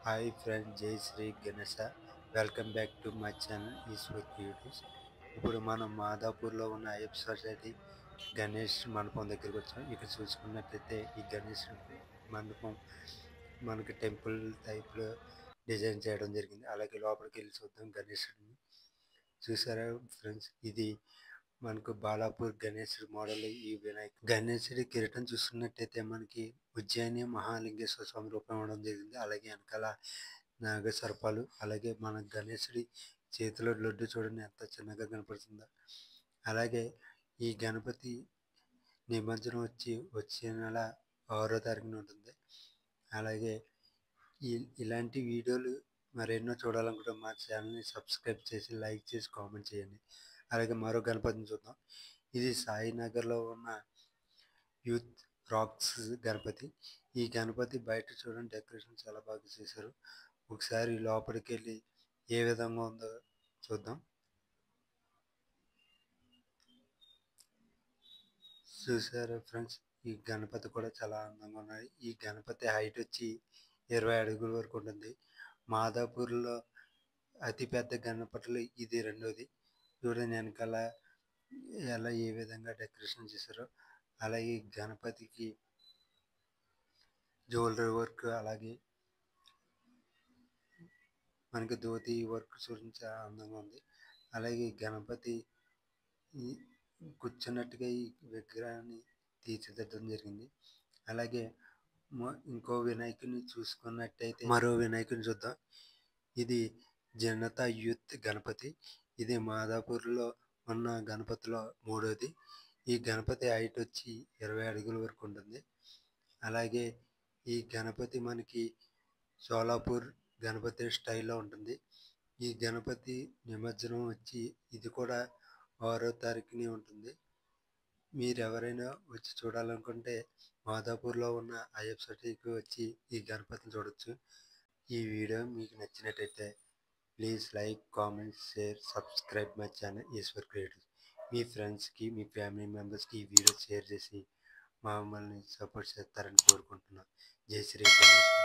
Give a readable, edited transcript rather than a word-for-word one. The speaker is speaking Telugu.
హాయ్ ఫ్రెండ్, జై Shri Ganesha. Welcome back to my channel Eshwar creatives. ఇప్పుడు మనం మాదాపూర్లో ఉన్న అయ్యప్ప సొసైటీ గణేష్ మండపం దగ్గరికి వచ్చాం. ఇక్కడ చూసుకున్నట్లయితే ఈ గణేష్ మండపం మనకి టెంపుల్ టైప్లో డిజైన్ చేయడం జరిగింది. అలాగే లోపలికి వెళ్ళి చూద్దాం గణేశుడిని. చూసారా ఫ్రెండ్స్, ఇది మనకు బాలాపూర్ గణేశుడి మోడల్. ఈ గణేశుడి కిరీటం చూసుకున్నట్టయితే మనకి ఉజ్జయిని మహాలింగేశ్వర స్వామి రూపం ఇవ్వడం జరిగింది. అలాగే వెనకాల నాగ సర్పాలు, అలాగే మన గణేశుడి చేతిలో లడ్డు చూడండి ఎంత చిన్నగా కనపడుతుందో. అలాగే ఈ గణపతి నిమజ్జనం వచ్చే నెల 6వ తారీఖున ఉంటుంది. అలాగే ఇలాంటి వీడియోలు మరెన్నో చూడాలనుకుంటే మా ఛానల్ని సబ్స్క్రైబ్ చేసి లైక్ చేసి కామెంట్ చేయండి. అలాగే మరో గణపతిని చూద్దాం. ఇది సాయినగర్లో ఉన్న యూత్ రాక్స్ గణపతి. ఈ గణపతి బయట చూడండి, డెకరేషన్ చాలా బాగా చేశారు. ఒకసారి లోపలికి వెళ్ళి ఏ విధంగా ఉందో చూద్దాం. చూసారా ఫ్రెండ్స్, ఈ గణపతి కూడా చాలా అందంగా ఉన్నాయి. ఈ గణపతి హైట్ వచ్చి 20 అడుగుల వరకు ఉంటుంది. మాదాపూర్లో అతిపెద్ద గణపతులు ఇది రెండోది. చూడండి వెనకాల ఏ విధంగా డెకరేషన్ చేశారో. అలాగే గణపతికి జ్యువెలరీ వర్క్, అలాగే మనకి ధోతి వర్క్ చూడండి చాలా అందంగా ఉంది. అలాగే గణపతి కూర్చున్నట్టుగా ఈ విగ్రహాన్ని తీర్చిదిద్దడం జరిగింది. అలాగే ఇంకో వినాయకుని చూసుకున్నట్టయితే మరో వినాయకుని చూద్దాం. ఇది జనతా యూత్ గణపతి. ఇది మాదాపూర్లో ఉన్న గణపతిలో మూడోది. ఈ గణపతి హైట్ వచ్చి 20 అడుగుల వరకు ఉంటుంది. అలాగే ఈ గణపతి మనకి సోలాపూర్ గణపతి స్టైల్లో ఉంటుంది. ఈ గణపతి నిమజ్జనం వచ్చి ఇది కూడా 6వ తారీఖుని ఉంటుంది. మీరు ఎవరైనా వచ్చి చూడాలనుకుంటే మాదాపూర్లో ఉన్న అయ్యప్ప సొసైటీకి వచ్చి ఈ గణపతిని చూడొచ్చు. ఈ వీడియో మీకు నచ్చినట్టయితే please like, comment, share, subscribe my channel Eshwar creatives. మీ ఫ్రెండ్స్కి, మీ ఫ్యామిలీ మెంబర్స్కి ఈ వీడియో షేర్ చేసి మమ్మల్ని సపోర్ట్ చేస్తారని కోరుకుంటున్నాను. జై శ్రీ గణేష్.